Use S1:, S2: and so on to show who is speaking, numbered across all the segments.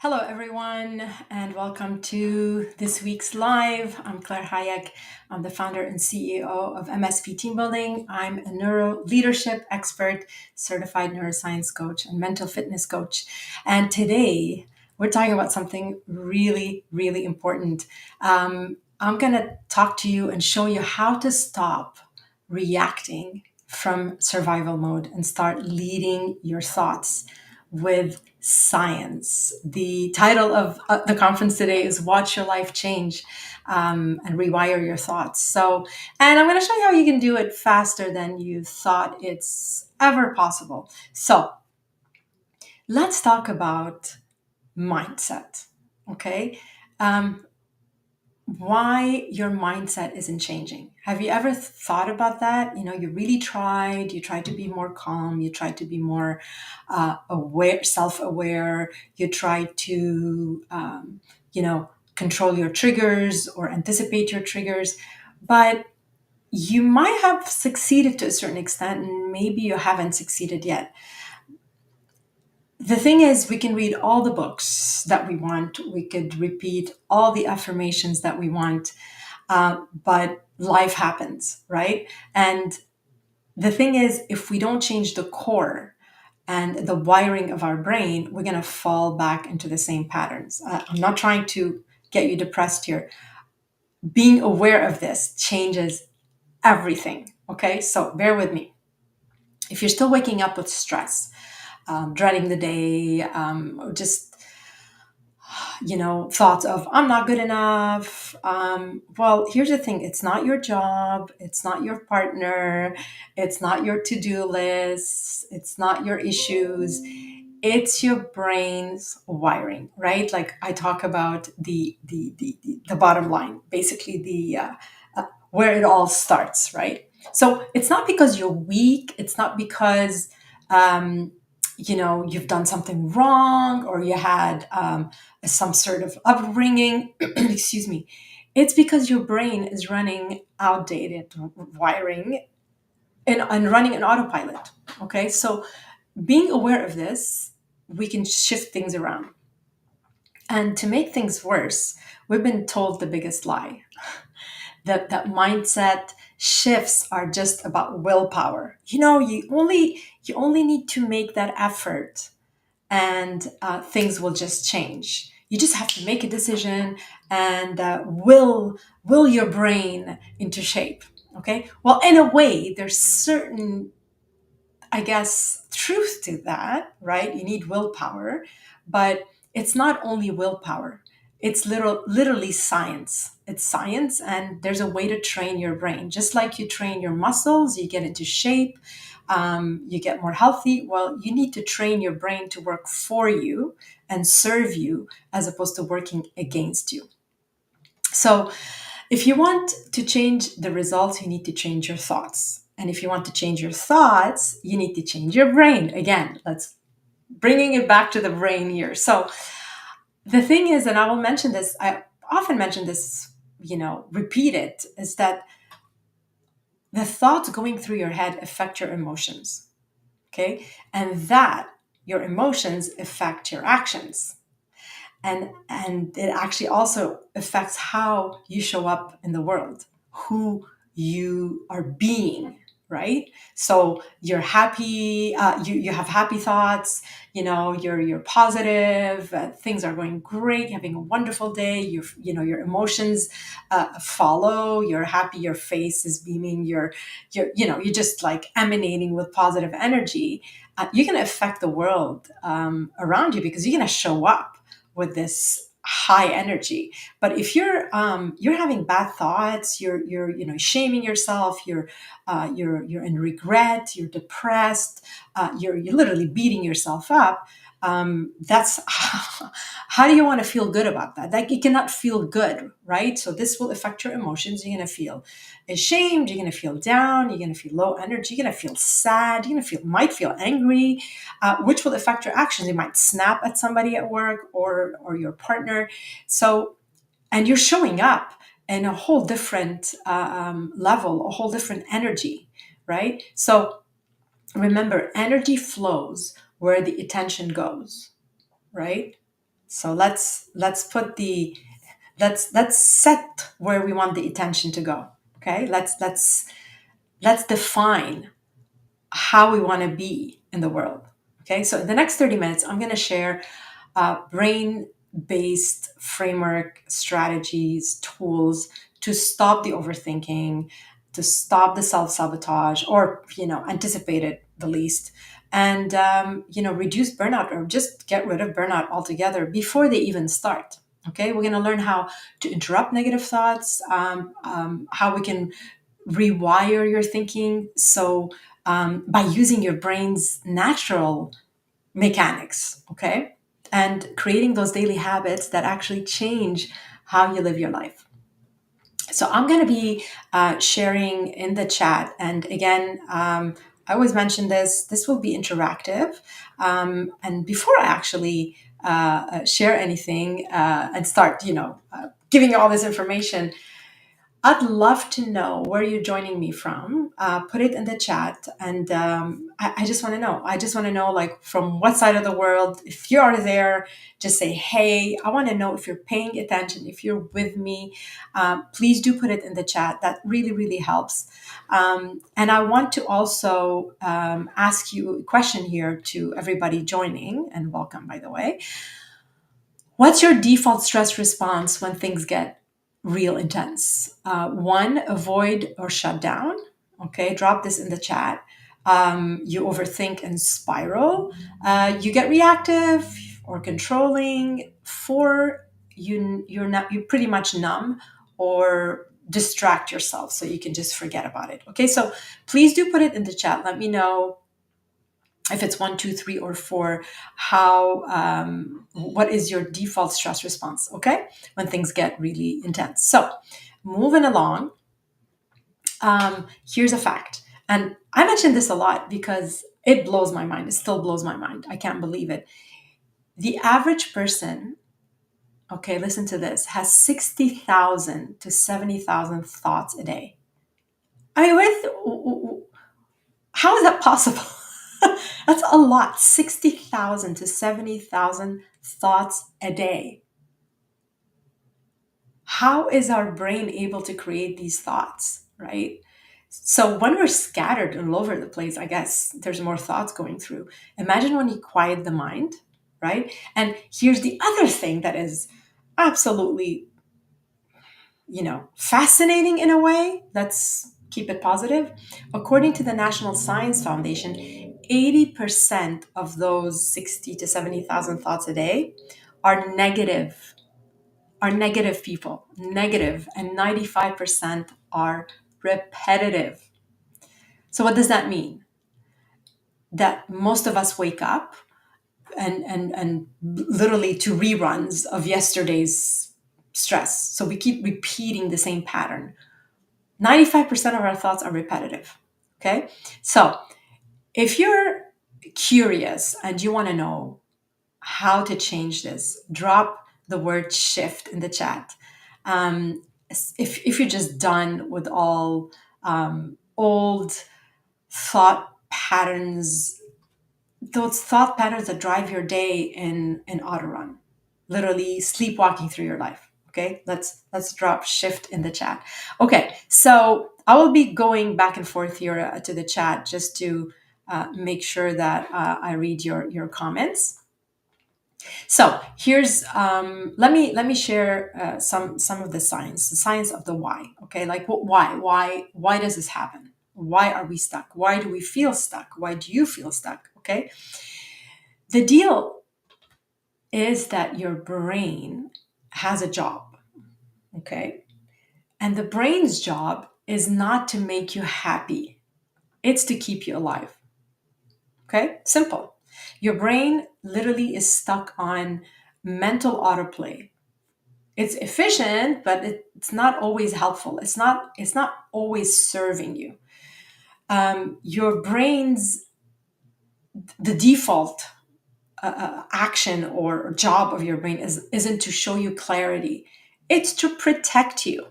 S1: Hello, everyone, and welcome to this week's live. I'm Claire Hayek. I'm the founder and CEO of MSP Team Building. I'm a neuro leadership expert, certified neuroscience coach, and mental fitness coach. And today we're talking about something really, really important. I'm going to talk to you and show you how to stop reacting from survival mode and start leading your thoughts with science. The title of the conference today is Watch Your Life Change and Rewire Your Thoughts. And I'm going to show you how you can do it faster than you thought it's ever possible. So, let's talk about mindset, okay? Um, why your mindset isn't changing. Have you ever thought about that? You really you tried to be more calm, you tried to be more aware, self-aware, you tried to, control your triggers or anticipate your triggers, but you might have succeeded to a certain extent, and maybe you haven't succeeded yet. The thing is, we can read all the books that we want, we could repeat all the affirmations that we want, but life happens, right? And the thing is, if we don't change the core and the wiring of our brain, we're going to fall back into the same patterns. I'm not trying to get you depressed here. Being aware of this changes everything. Okay, so bear with me. If you're still waking up with stress, dreading the day, or just thoughts of I'm not good enough. Well, here's the thing. It's not your job. It's not your partner. It's not your to-do list. It's not your issues. It's your brain's wiring, right? Like I talk about the bottom line, basically where it all starts, right? So it's not because you're weak. It's not because you've done something wrong or you had some sort of upbringing. Excuse me. It's because your brain is running outdated wiring and running an autopilot. Okay, so being aware of this, we can shift things around. And to make things worse, we've been told the biggest lie that mindset shifts are just about willpower. You only need to make that effort, and things will just change. You just have to make a decision and will your brain into shape. Okay. Well, in a way, there's certain, I guess, truth to that, right? You need willpower, but it's not only willpower. It's literally science. It's science, and there's a way to train your brain. Just like you train your muscles, you get into shape, you get more healthy. Well, you need to train your brain to work for you and serve you as opposed to working against you. So, if you want to change the results, you need to change your thoughts. And if you want to change your thoughts, you need to change your brain. Again, let's bringing it back to the brain here. So the thing is, and I will mention this, I often mention this, repeat it, is that the thoughts going through your head affect your emotions. Okay. And that your emotions affect your actions. And it actually also affects how you show up in the world, who you are being, right? So you're happy, you have happy thoughts, you're positive, things are going great, you're having a wonderful day, your emotions follow, you're happy, your face is beaming, you're just like emanating with positive energy. You're going to affect the world around you because you're going to show up with this high energy. But if you're having bad thoughts, you're shaming yourself, you're in regret, you're depressed, you're literally beating yourself up. That's how do you want to feel good about that? Like, you cannot feel good, right? So this will affect your emotions. You're going to feel ashamed, you're going to feel down, you're going to feel low energy, you're going to feel sad, you're going to might feel angry, which will affect your actions. You might snap at somebody at work or your partner. So, and you're showing up in a whole different level, a whole different energy, right? So remember, energy flows where the attention goes, right? So let's set where we want the attention to go. Okay, let's define how we want to be in the world. Okay, so in the next 30 minutes, I'm going to share brain based framework, strategies, tools to stop the overthinking, to stop the self sabotage, or, anticipate it the least. And, reduce burnout or just get rid of burnout altogether before they even start. Okay, we're going to learn how to interrupt negative thoughts, how we can rewire your thinking. So, by using your brain's natural mechanics, okay? And creating those daily habits that actually change how you live your life. So I'm going to be sharing in the chat. And again, I always mention this will be interactive. And before I actually share anything and start, giving you all this information, I'd love to know where you're joining me from. Put it in the chat, and I just want to know. I just want to know, like, from what side of the world. If you are there, just say, "Hey." I want to know if you're paying attention, if you're with me. Please do put it in the chat. That really, really helps. And I want to also ask you a question here to everybody joining, and welcome, by the way. What's your default stress response when things get real intense? One, avoid or shut down. Okay, drop this in the chat. You overthink and spiral. You get reactive or controlling. Four, you're pretty much numb or distract yourself so you can just forget about it. Okay, so please do put it in the chat. Let me know if it's one, two, three, or four, how what is your default stress response? Okay, when things get really intense. So, moving along, here's a fact, and I mention this a lot because it blows my mind. It still blows my mind. I can't believe it. The average person, okay, listen to this, has 60,000 to 70,000 thoughts a day. I mean, how is that possible? That's a lot. 60,000 to 70,000 thoughts a day. How is our brain able to create these thoughts, right? So when we're scattered all over the place, I guess there's more thoughts going through. Imagine when you quiet the mind, right? And here's the other thing that is absolutely, fascinating in a way. Let's keep it positive. According to the National Science Foundation, 80% of those 60 to 70,000 thoughts a day are negative, people, negative, and 95% are repetitive. So what does that mean? That most of us wake up and literally to reruns of yesterday's stress. So we keep repeating the same pattern. 95% of our thoughts are repetitive. Okay. So if you're curious and you want to know how to change this, drop the word shift in the chat. If you're just done with all old thought patterns, those thought patterns that drive your day in auto run, literally sleepwalking through your life. Okay, let's drop shift in the chat. Okay, so I will be going back and forth here to the chat just to make sure that I read your comments. So here's let me share some of the science of the why. Okay, like why does this happen? Why are we stuck? Why do we feel stuck? Why do you feel stuck? Okay, the deal is that your brain has a job. Okay, and the brain's job is not to make you happy; it's to keep you alive. Okay, simple. Your brain literally is stuck on mental autoplay. It's efficient, but it's not always helpful. It's not always serving you. Your brain's the default action or job of your brain isn't to show you clarity. It's to protect you.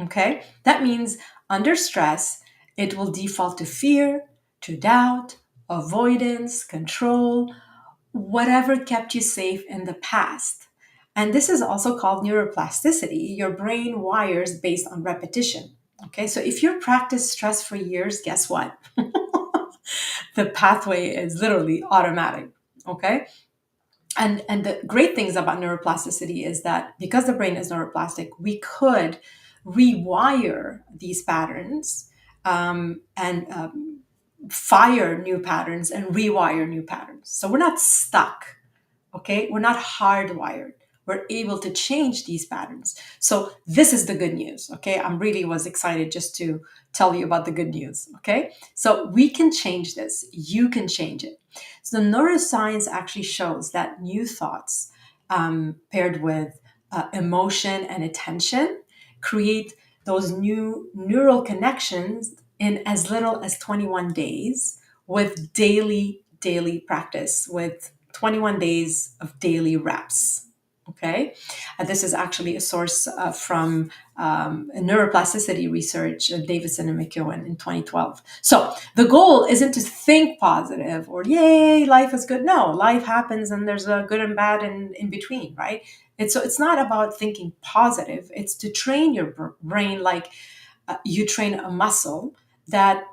S1: Okay, that means under stress, it will default to fear, to doubt, avoidance, control, whatever kept you safe in the past. And this is also called neuroplasticity. Your brain wires based on repetition. Okay, so if you practice stress for years, guess what? The pathway is literally automatic. Okay, and the great things about neuroplasticity is that because the brain is neuroplastic, we could rewire these patterns, and fire new patterns and rewire new patterns. So we're not stuck. Okay, we're not hardwired. We're able to change these patterns. So this is the good news. Okay, I'm really was excited just to tell you about the good news. Okay, so we can change this. You can change it. So the neuroscience actually shows that new thoughts, paired with emotion and attention, create those new neural connections in as little as 21 days, with daily practice, with 21 days of daily reps. Okay, this is actually a source from neuroplasticity research, Davison and McEwen in 2012. So the goal isn't to think positive or yay, life is good. No, life happens and there's a good and bad in between, right? It's not about thinking positive. It's to train your brain like you train a muscle that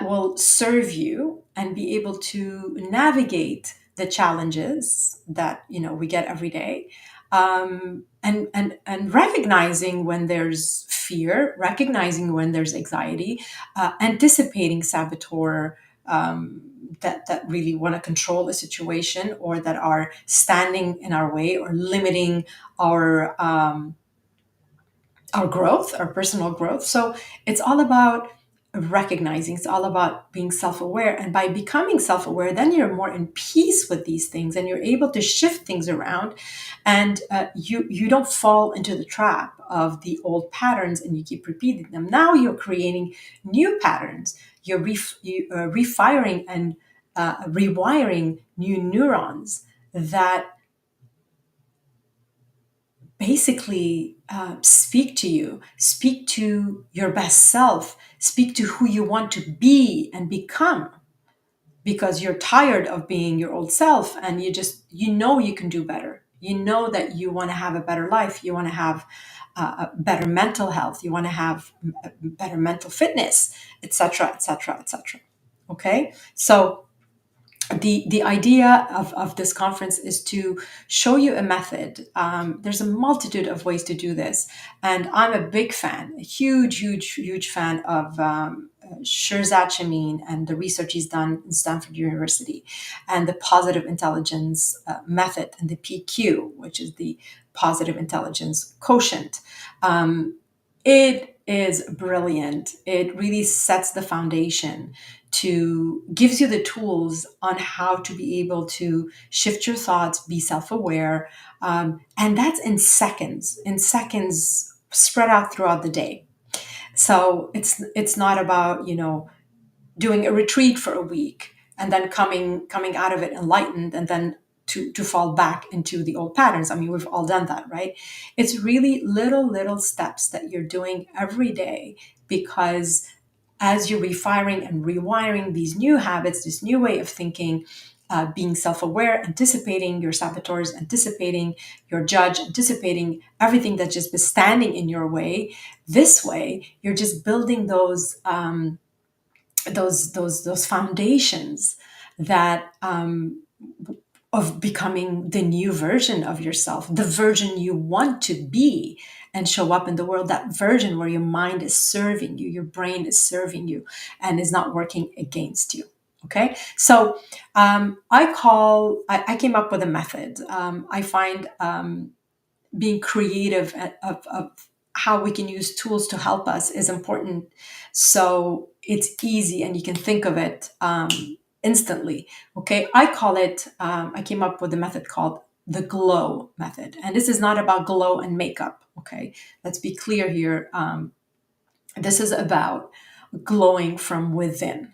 S1: will serve you and be able to navigate the challenges that we get every day, and recognizing when there's fear, recognizing when there's anxiety, anticipating saboteur, that really want to control a situation or that are standing in our way or limiting our growth, our personal growth. So it's all about recognizing, it's all about being self-aware. And by becoming self-aware, then you're more in peace with these things and you're able to shift things around, and you don't fall into the trap of the old patterns and you keep repeating them. Now you're creating new patterns. You're refiring and rewiring new neurons that basically speak to you, speak to your best self, speak to who you want to be and become, because you're tired of being your old self and you can do better. You know that you want to have a better life. You want to have a better mental health. You want to have better mental fitness, etc., etc., etc. Okay, so the idea of this conference is to show you a method. There's a multitude of ways to do this, and I'm a big fan, a huge fan of Shirzad Chamine and the research he's done in Stanford University, and the positive intelligence method, and the PQ, which is the positive intelligence quotient. It is brilliant. It really sets the foundation, to gives you the tools on how to be able to shift your thoughts, be self-aware, and that's in seconds spread out throughout the day. So it's not about doing a retreat for a week and then coming out of it enlightened and then to fall back into the old patterns. I mean, we've all done that, right? It's really little steps that you're doing every day, because as you're refiring and rewiring these new habits, this new way of thinking, being self-aware, anticipating your saboteurs, anticipating your judge, anticipating everything that's just been standing in your way. This way, you're just building those foundations that of becoming the new version of yourself, the version you want to be and show up in the world, that version where your mind is serving you, your brain is serving you and is not working against you. Okay, so I came up with a method. I find being creative of how we can use tools to help us is important. So it's easy and you can think of it instantly. Okay, I came up with a method called the glow method. And this is not about glow and makeup. Okay, let's be clear here. This is about glowing from within.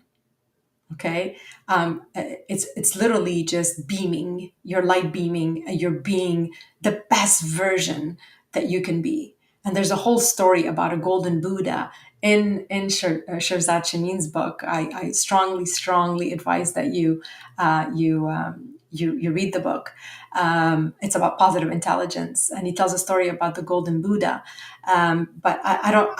S1: Okay, it's literally just beaming, your light beaming, and you're being the best version that you can be. And there's a whole story about a golden Buddha in Shirzad Chamine's book. I strongly advise that you you read the book. It's about positive intelligence, and he tells a story about the golden Buddha. But I don't.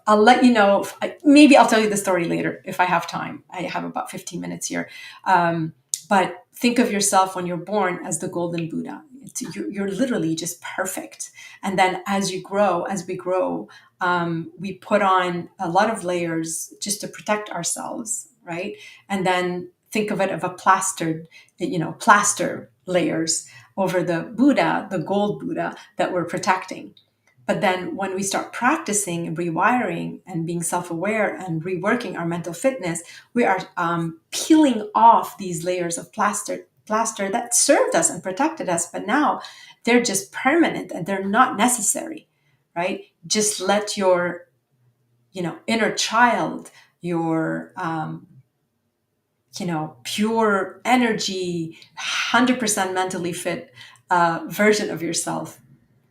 S1: I'll let you know. Maybe I'll tell you the story later if I have time. I have about 15 minutes here. But think of yourself when you're born as the golden Buddha. You're literally just perfect. And then as we grow, we put on a lot of layers just to protect ourselves, right? And then think of it of a plaster layers over the Buddha, the gold Buddha that we're protecting. But then when we start practicing and rewiring and being self-aware and reworking our mental fitness, we are peeling off these layers of plaster that served us and protected us, but now they're just permanent and they're not necessary, right? Just let your inner child, your pure energy, 100% mentally fit version of yourself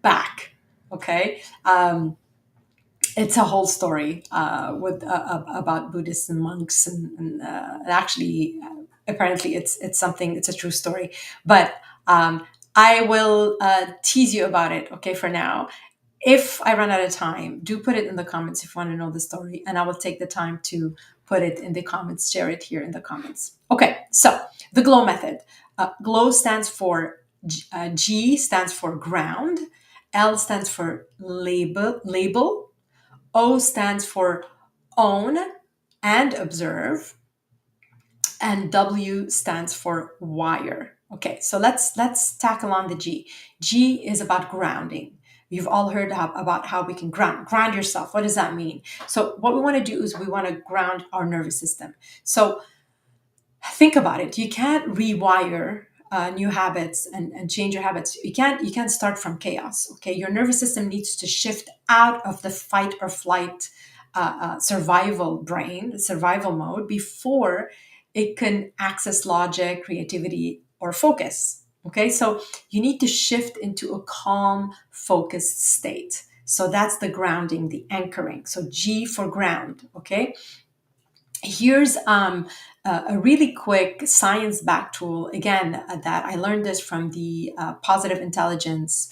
S1: back. Okay. It's a whole story with about Buddhists and monks, and actually, apparently, it's a true story. But I will tease you about it. Okay, for now. If I run out of time, do put it in the comments if you want to know the story, and I will take the time to put it in the comments, share it here in the comments. Okay, so the GLOW method. GLOW stands for G stands for ground, L stands for label, O stands for own and observe, and W stands for wire. Okay, so let's tackle on the G. G is about grounding. You've all heard about how we can ground yourself. What does that mean? So what we want to do is we want to ground our nervous system. So think about it. You can't rewire new habits and change your habits. You can't start from chaos. Okay, your nervous system needs to shift out of the fight or flight survival brain, the survival mode, before it can access logic, creativity, or focus. Okay, so you need to shift into a calm, focused state. So that's the grounding, the anchoring. So G for ground. Okay, here's a really quick science back tool again that I learned this from the positive intelligence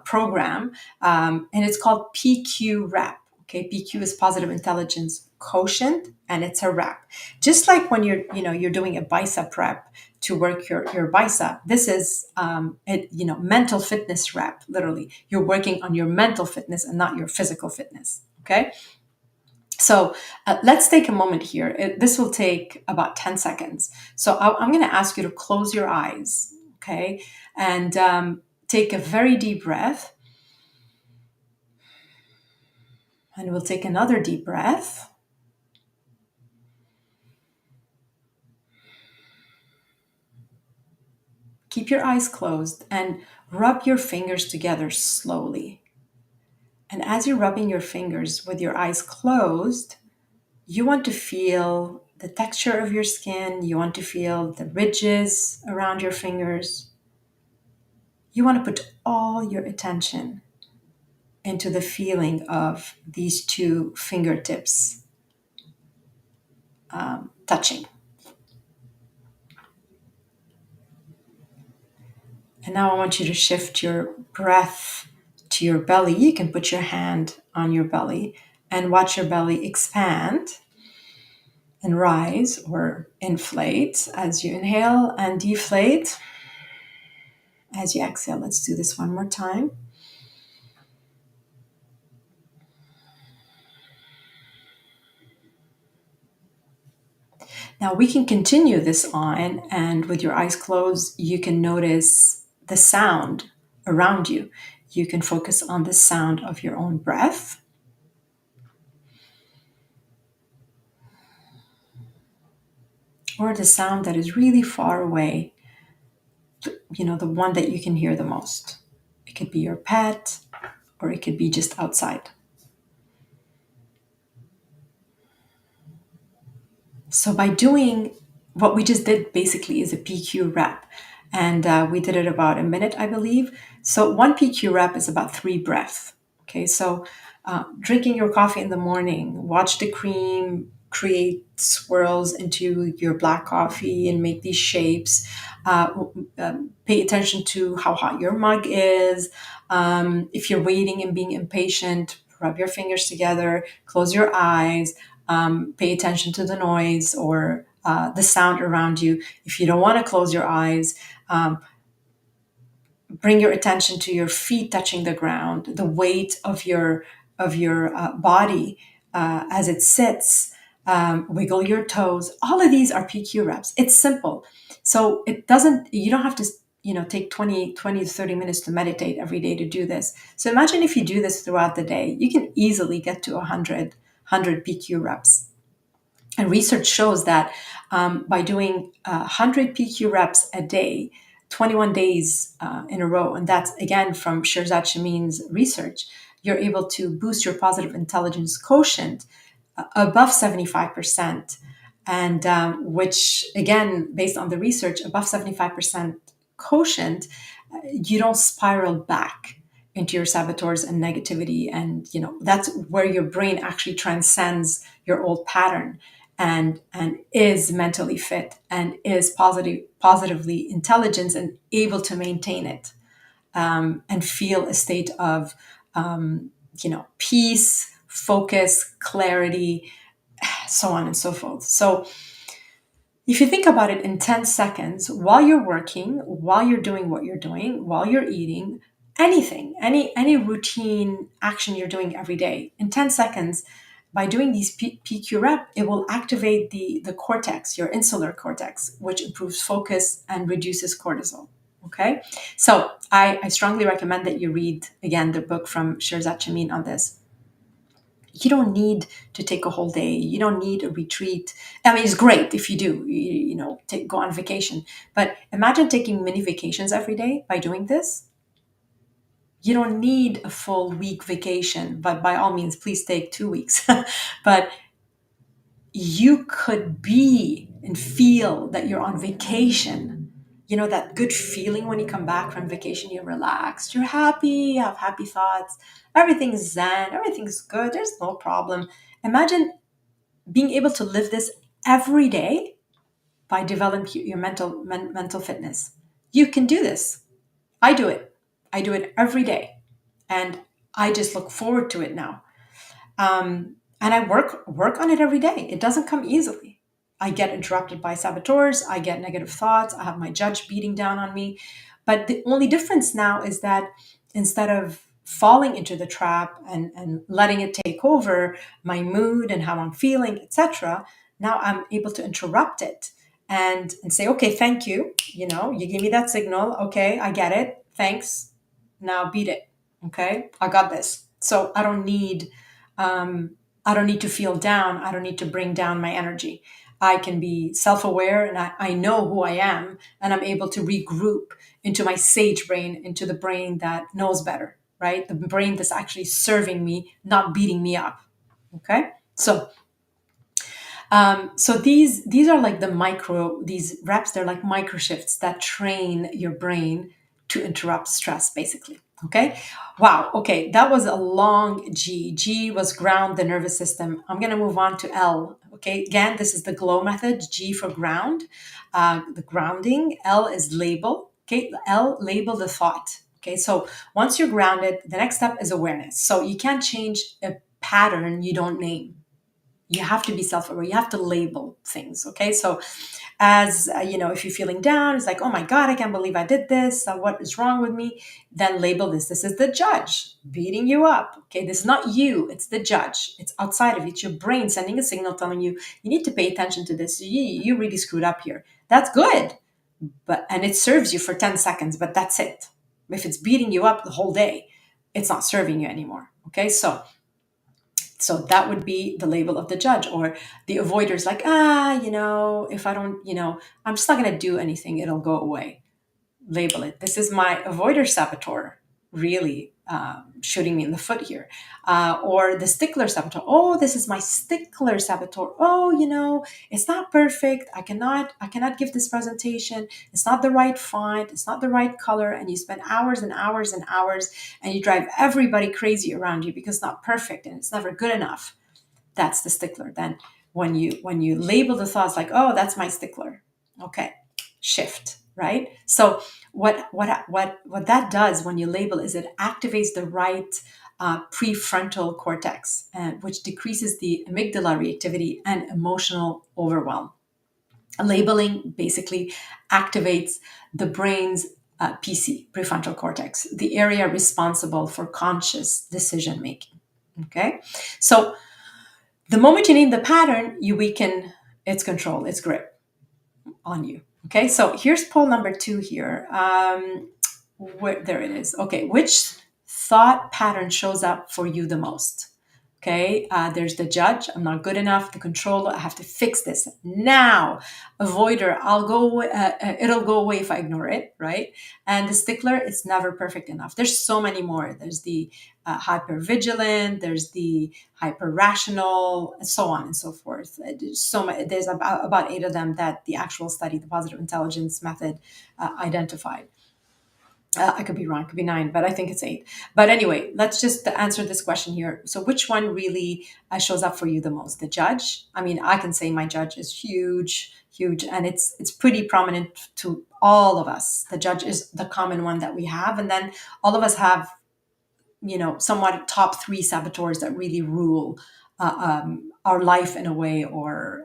S1: program, and it's called PQ rep. Okay, PQ is positive intelligence quotient, and it's a rep. Just like when you're doing a bicep rep to work your bicep, this is mental fitness rep. Literally, you're working on your mental fitness and not your physical fitness. Okay. So let's take a moment here. This will take about 10 seconds. So I'm going to ask you to close your eyes, okay? And take a very deep breath. And we'll take another deep breath. Keep your eyes closed and rub your fingers together slowly. And as you're rubbing your fingers with your eyes closed, you want to feel the texture of your skin. You want to feel the ridges around your fingers. You want to put all your attention into the feeling of these two fingertips touching. And now I want you to shift your breath to your belly. You can put your hand on your belly and watch your belly expand and rise or inflate as you inhale, and deflate as you exhale. Let's do this one more time. Now we can continue this on, and with your eyes closed, you can notice the sound around you. You can focus on the sound of your own breath. Or the sound that is really far away, the one that you can hear the most. It could be your pet, or it could be just outside. So by doing what we just did, basically is a PQ rep. And we did it about a minute, I believe. So one PQ rep is about 3 breaths. Okay, so drinking your coffee in the morning, watch the cream create swirls into your black coffee and make these shapes. Pay attention to how hot your mug is. If you're waiting and being impatient, rub your fingers together, close your eyes, pay attention to the noise or the sound around you. If you don't want to close your eyes, bring your attention to your feet touching the ground, the weight of your body as it sits. Wiggle your toes. All of these are PQ reps. It's simple, so it doesn't. You don't have to take 20 to 30 minutes to meditate every day to do this. So imagine if you do this throughout the day, you can easily get to 100 PQ reps. And research shows that by doing 100 PQ reps a day, 21 days in a row, and that's again from Shirzad Shamin's research, you're able to boost your positive intelligence quotient above 75%. And which, again, based on the research, above 75% quotient, you don't spiral back into your saboteurs and negativity. And, that's where your brain actually transcends your old pattern and is mentally fit and is positively intelligent and able to maintain it, and feel a state of peace, focus, clarity, so on and so forth. So if you think about it in 10 seconds, while you're working, while you're doing what you're doing, while you're eating, anything, any routine action you're doing every day, in 10 seconds, by doing these PQ rep, it will activate the cortex, your insular cortex, which improves focus and reduces cortisol. Okay. So I strongly recommend that you read again the book from Shirzad Shamin on this. You don't need to take a whole day. You don't need a retreat. I mean, it's great if you do, go on vacation. But imagine taking mini vacations every day by doing this. You don't need a full week vacation, but by all means, please take 2 weeks. But you could be and feel that you're on vacation. That good feeling when you come back from vacation, you're relaxed, you're happy, you have happy thoughts, everything's zen, everything's good, there's no problem. Imagine being able to live this every day by developing your mental fitness. You can do this. I do it. I do it every day. And I just look forward to it now. And I work on it every day. It doesn't come easily. I get interrupted by saboteurs. I get negative thoughts. I have my judge beating down on me. But the only difference now is that instead of falling into the trap and letting it take over my mood and how I'm feeling, etc., now I'm able to interrupt it and say, okay, thank you. You gave me that signal. Okay, I get it. Thanks. Now beat it. Okay, I got this. So I don't need to feel down. I don't need to bring down my energy. I can be self aware and I know who I am, and I'm able to regroup into my sage brain, into the brain that knows better, right? The brain that's actually serving me, not beating me up. Okay. So these are like these reps, they're like micro shifts that train your brain to interrupt stress, basically. Okay. Wow. Okay. That was a long G. G was ground the nervous system. I'm going to move on to L. Okay. Again, this is the glow method. G for ground, the grounding. L is label. Okay. L, label the thought. Okay. So once you're grounded, the next step is awareness. So you can't change a pattern you don't name. You have to be self-aware. You have to label things. Okay. So as if you're feeling down, it's like, oh my God, I can't believe I did this. What is wrong with me? Then label this. This is the judge beating you up. Okay. This is not you. It's the judge. It's outside of you. It's your brain sending a signal telling you, you need to pay attention to this. You really screwed up here. That's good. And it serves you for 10 seconds, but that's it. If it's beating you up the whole day, it's not serving you anymore. Okay. So that would be the label of the judge, or the avoiders, like, if I don't, I'm just not going to do anything. It'll go away. Label it. This is my avoider saboteur, really shooting me in the foot here. Or the stickler saboteur. Oh, this is my stickler saboteur. Oh, it's not perfect. I cannot give this presentation. It's not the right font. It's not the right color. And you spend hours and hours and hours, and you drive everybody crazy around you because it's not perfect and it's never good enough. That's the stickler. Then when you label the thoughts like, oh, that's my stickler. Okay, shift. right? So what that does when you label is it activates the right prefrontal cortex, which decreases the amygdala reactivity and emotional overwhelm. Labeling basically activates the brain's PC, prefrontal cortex, the area responsible for conscious decision making. Okay, so the moment you name the pattern, you weaken its control, its grip on you. Okay, so here's poll number two here. There it is. Okay, which thought pattern shows up for you the most? Okay, there's the judge. I'm not good enough. The controller. I have to fix this now. Avoider. I'll go. It'll go away if I ignore it. Right. And the stickler. It's never perfect enough. There's so many more. There's the hyper vigilant. There's the hyper rational, and so on and so forth. There's so many. There's about eight of them that the actual study, the positive intelligence method, identified. I could be wrong, it could be nine, but I think it's eight. But anyway, let's just answer this question here. So, which one really shows up for you the most? The judge? I mean, I can say my judge is huge, huge, and it's pretty prominent to all of us. The judge is the common one that we have, and then all of us have, somewhat top three saboteurs that really rule our life in a way, or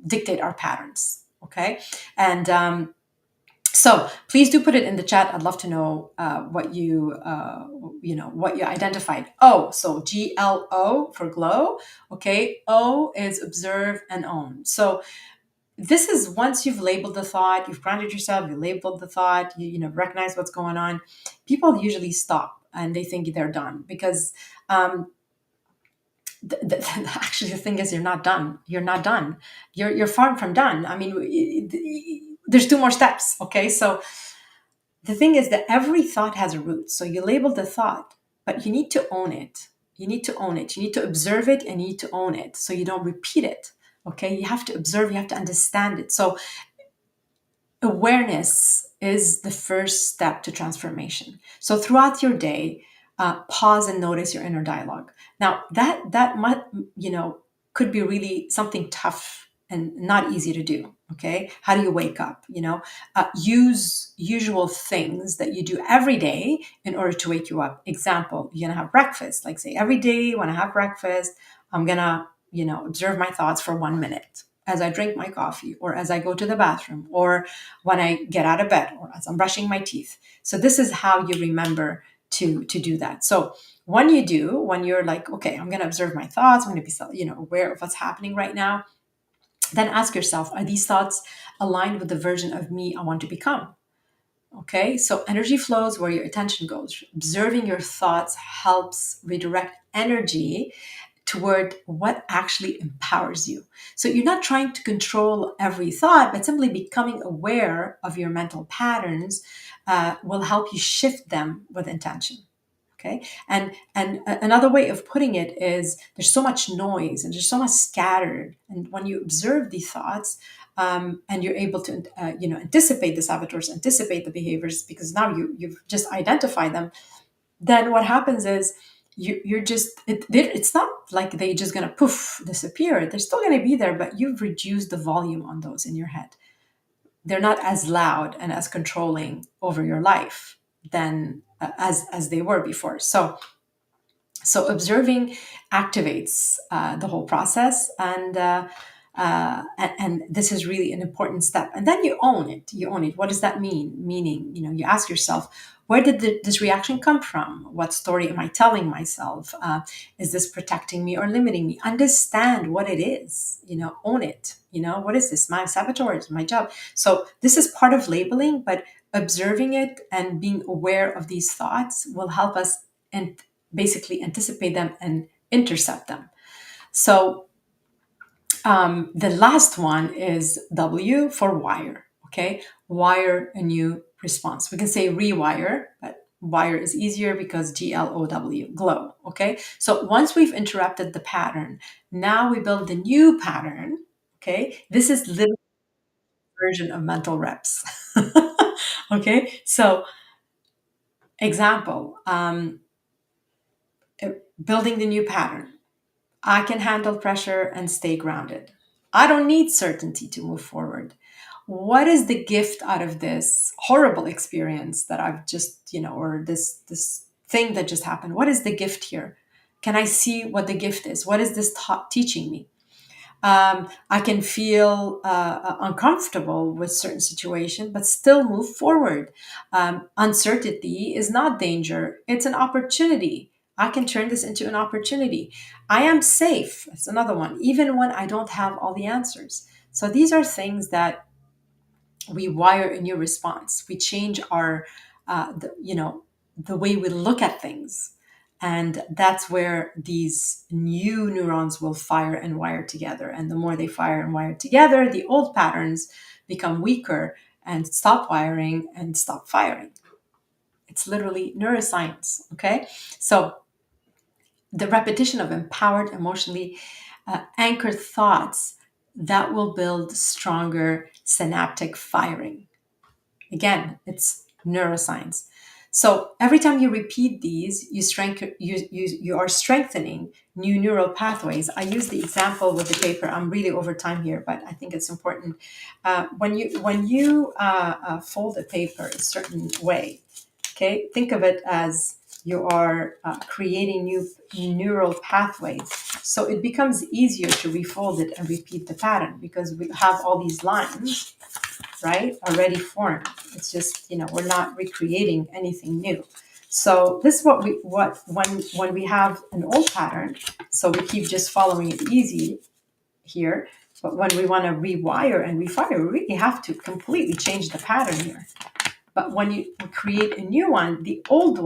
S1: dictate our patterns. Okay, and so please do put it in the chat. I'd love to know what you identified. Oh, so GLO for glow. Okay, O is observe and own. So this is once you've labeled the thought, you've grounded yourself, you labeled the thought, recognize what's going on. People usually stop and they think they're done because actually the thing is you're not done. You're not done. You're far from done. I mean, there's two more steps. Okay, so the thing is that every thought has a root. So you label the thought, but you need to own it. You need to own it. You need to observe it and you need to own it so you don't repeat it. Okay. You have to observe, you have to understand it. So awareness is the first step to transformation. So throughout your day, pause and notice your inner dialogue. Now that might, could be really something tough and not easy to do. Okay, how do you wake up? Use usual things that you do every day in order to wake you up. Example: you're gonna have breakfast. Like say every day when I have breakfast, I'm gonna observe my thoughts for 1 minute as I drink my coffee, or as I go to the bathroom, or when I get out of bed, or as I'm brushing my teeth. So this is how you remember to do that. So when you're like, okay, I'm going to observe my thoughts, I'm going to be aware of what's happening right now, then ask yourself, are these thoughts aligned with the version of me I want to become? Okay, so energy flows where your attention goes. Observing your thoughts helps redirect energy toward what actually empowers you. So you're not trying to control every thought, but simply becoming aware of your mental patterns will help you shift them with intention. Okay, and another way of putting it is there's so much noise and there's so much scattered, and when you observe the thoughts, and you're able to anticipate the saboteurs, anticipate the behaviors, because now you've just identified them, then what happens is you're just it's not like they just gonna poof disappear. They're still gonna be there, but you've reduced the volume on those in your head. They're not as loud and as controlling over your life than as they were before. So observing activates the whole process, and this is really an important step. And then you own it. You own it. What does that mean? Meaning, you ask yourself, where did this reaction come from? What story am I telling myself? Is this protecting me or limiting me? Understand what it is. Own it. What is this? My saboteurs, my job. So this is part of labeling, but observing it and being aware of these thoughts will help us and basically anticipate them and intercept them. So the last one is W for wire. Okay, wire a new response. We can say rewire, but wire is easier because GLOW, glow. Okay, so once we've interrupted the pattern, now we build the new pattern. Okay, this is little version of mental reps. Okay, so example, building the new pattern. I can handle pressure and stay grounded. I don't need certainty to move forward. what is the gift out of this horrible experience that I've just, or this thing that just happened? What is the gift here? Can I see what the gift is? What is this teaching me? I can feel uncomfortable with certain situation, but still move forward. Uncertainty is not danger; it's an opportunity. I can turn this into an opportunity. I am safe. That's another one, even when I don't have all the answers. So these are things that we wire a new response. We change our, the way we look at things. And that's where these new neurons will fire and wire together. And the more they fire and wire together, the old patterns become weaker and stop wiring and stop firing. It's literally neuroscience. Okay. So the repetition of empowered, emotionally anchored thoughts that will build stronger synaptic firing. Again, it's neuroscience. So every time you repeat these, you are strengthening new neural pathways. I use the example with the paper. I'm really over time here, but I think it's important. When you fold a paper a certain way, okay, think of it as you are creating new neural pathways. So it becomes easier to refold it and repeat the pattern because we have all these lines, right, already formed. It's just, we're not recreating anything new. So this is what when we have an old pattern, so we keep just following it easy here. But when we want to rewire and refire, we really have to completely change the pattern here. But when you create a new one, the old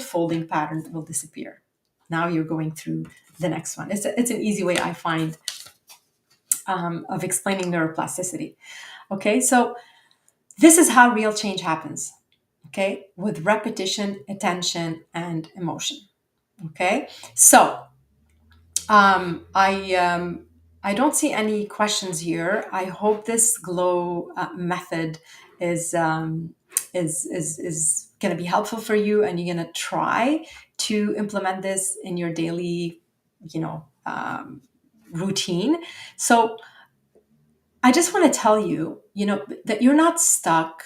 S1: folding pattern will disappear. Now you're going through the next one. It's an easy way I find of explaining neuroplasticity. Okay, so this is how real change happens, okay, with repetition, attention, and emotion. Okay, so I don't see any questions here. I hope this glow method is is going to be helpful for you, and you're going to try to implement this in your daily, routine. So I just want to tell you, that you're not stuck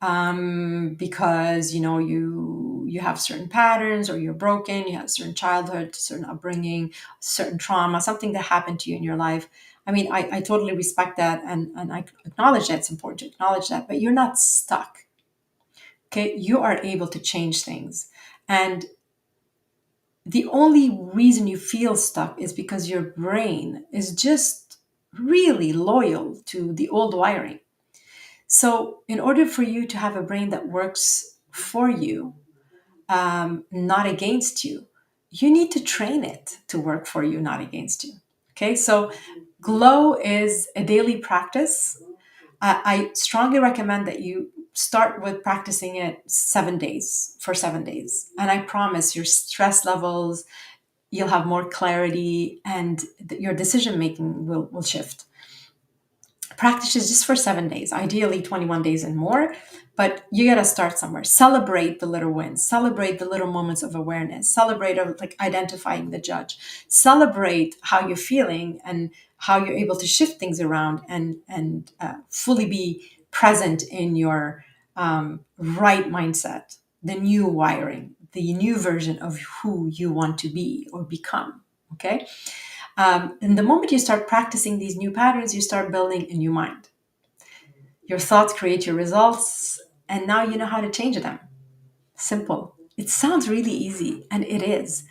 S1: because you have certain patterns, or you're broken, you have certain childhood, certain upbringing, certain trauma, something that happened to you in your life. I mean, I totally respect that, and I acknowledge that. It's important to acknowledge that, but you're not stuck. Okay, you are able to change things, and the only reason you feel stuck is because your brain is just really loyal to the old wiring. So, in order for you to have a brain that works for you, not against you, you need to train it to work for you, not against you. Okay, so glow is a daily practice. I strongly recommend that you start with practicing it 7 days for 7 days. And I promise your stress levels, you'll have more clarity, and your decision making will shift. Practice is just for 7 days, ideally 21 days and more, but you got to start somewhere. Celebrate the little wins, celebrate the little moments of awareness, celebrate like identifying the judge, celebrate how you're feeling and how you're able to shift things around, and fully be present in your right mindset, the new wiring, the new version of who you want to be or become. Okay. And the moment you start practicing these new patterns, you start building a new mind. Your thoughts create your results, and now you know how to change them. Simple. It sounds really easy, and it is.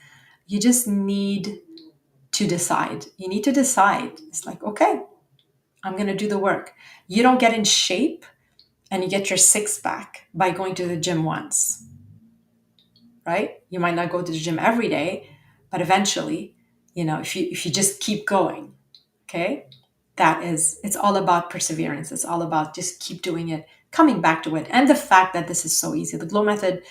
S1: You just need to decide. You need to decide. It's like, okay, I'm going to do the work. You don't get in shape and you get your six pack by going to the gym once, right? You might not go to the gym every day, but eventually, if you just keep going, okay, it's all about perseverance. It's all about just keep doing it, coming back to it. And the fact that this is so easy, the glow method,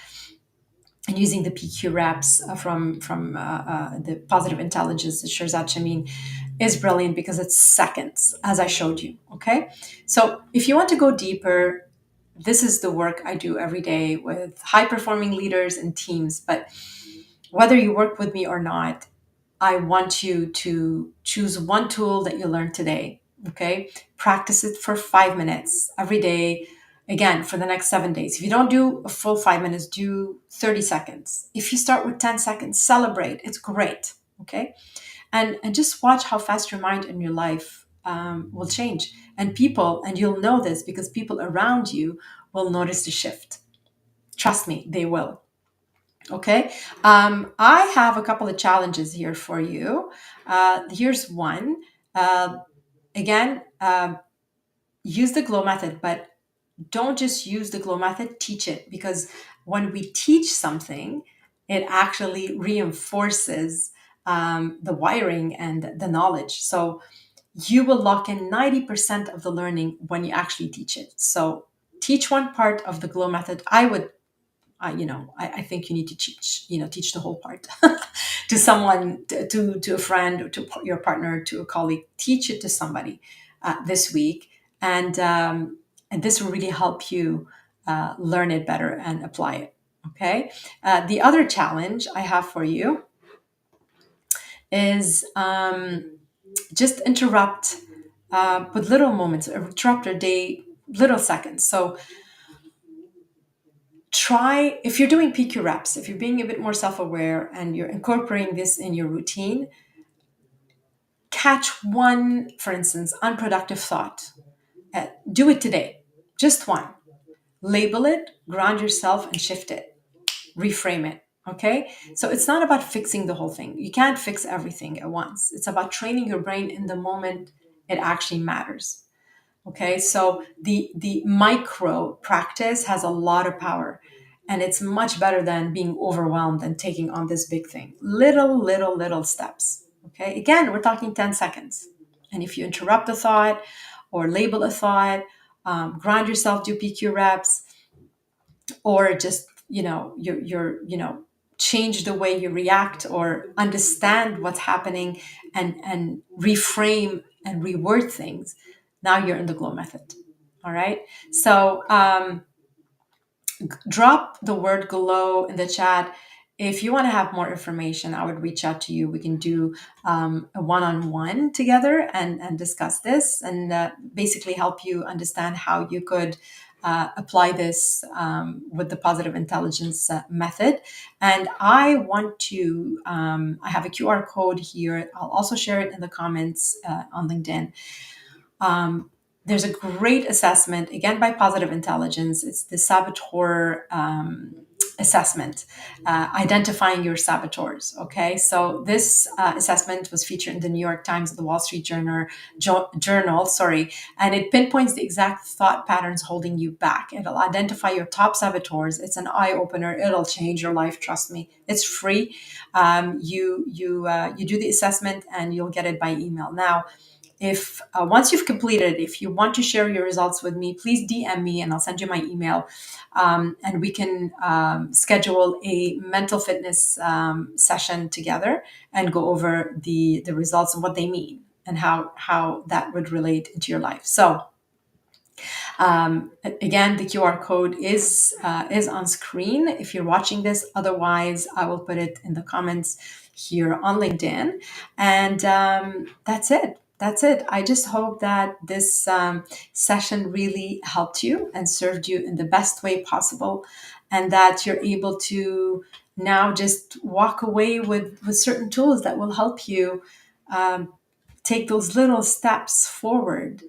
S1: and using the PQ reps from the positive intelligence, the Shirzad Shamin, is brilliant because it's seconds, as I showed you. Okay, so if you want to go deeper, this is the work I do every day with high performing leaders and teams. But whether you work with me or not, I want you to choose one tool that you learned today, Okay. Practice it for 5 minutes every day. Again, for the next 7 days. If you don't do a full 5 minutes, do 30 seconds. If you start with 10 seconds, celebrate. It's great. Okay. And just watch how fast your mind and your life will change. And people, and you'll know this because people around you will notice the shift. Trust me, they will. Okay. I have a couple of challenges here for you. Here's one. Uh, Again, use the glow method, but don't just use the glow method, teach it, because when we teach something, it actually reinforces the wiring and the knowledge. So you will lock in 90% of the learning when you actually teach it. So teach one part of the glow method. I would, I think you need to teach the whole part to someone, to a friend, or to your partner, to a colleague. Teach it to somebody this week, and this will really help you learn it better and apply it. Okay. The other challenge I have for you is just interrupt with little moments, interrupt your day, little seconds. So try, if you're doing PQ reps, if you're being a bit more self-aware and you're incorporating this in your routine, catch one, for instance, unproductive thought. Do it today, just one. Label it, ground yourself, and shift it. Reframe it. Okay. So it's not about fixing the whole thing. You can't fix everything at once. It's about training your brain in the moment it actually matters. Okay, so the micro practice has a lot of power, and it's much better than being overwhelmed and taking on this big thing. Little steps. Okay, again, we're talking 10 seconds. And if you interrupt a thought or label a thought, ground yourself, do PQ reps, or just, change the way you react or understand what's happening, and reframe and reword things. Now you're in the glow method. All right. So drop the word glow in the chat. If you want to have more information, I would reach out to you. We can do a one-on-one together and discuss this, and basically help you understand how you could apply this with the positive intelligence method. And I want to, I have a QR code here. I'll also share it in the comments on LinkedIn. There's a great assessment, again, by Positive Intelligence. It's the saboteur assessment, identifying your saboteurs. Okay, so this assessment was featured in the New York Times, the Wall Street Journal, sorry, and it pinpoints the exact thought patterns holding you back. It'll identify your top saboteurs. It's an eye opener. It'll change your life. Trust me. It's free. You do the assessment and you'll get it by email. Now, if once you've completed, if you want to share your results with me, please DM me and I'll send you my email, and we can schedule a mental fitness session together and go over the results and what they mean and how that would relate into your life. So again, the QR code is on screen if you're watching this. Otherwise, I will put it in the comments here on LinkedIn. And that's it. That's it. I just hope that this session really helped you and served you in the best way possible, and that you're able to now just walk away with certain tools that will help you take those little steps forward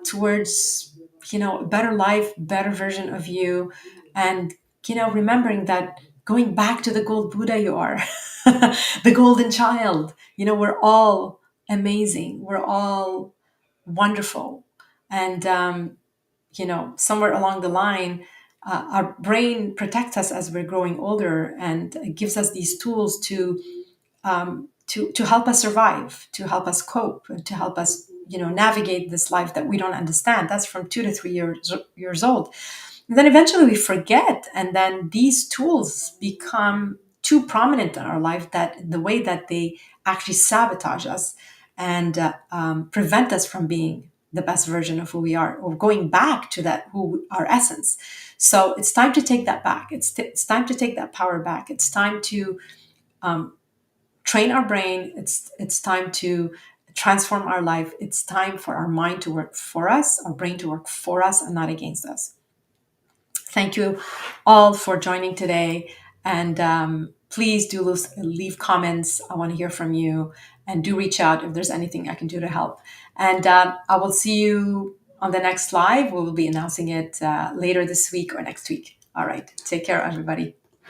S1: towards, a better life, better version of you. And, remembering that, going back to the gold Buddha you are, the golden child. We're all amazing. We're all wonderful. And, somewhere along the line, our brain protects us as we're growing older, and it gives us these tools to help us survive, to help us cope, and to help us, navigate this life that we don't understand. That's from 2 to 3 years old. And then eventually we forget, and then these tools become too prominent in our life, that the way that they actually sabotage us and prevent us from being the best version of who we are, or going back to that, who our essence. So it's time to take that back. It's time to take that power back. It's time to train our brain. It's time to transform our life. It's time for our mind to work for us, our brain to work for us and not against us. Thank you all for joining today. And please do leave comments. I want to hear from you. And do reach out if there's anything I can do to help. And I will see you on the next live. We will be announcing it later this week or next week. All right. Take care, everybody.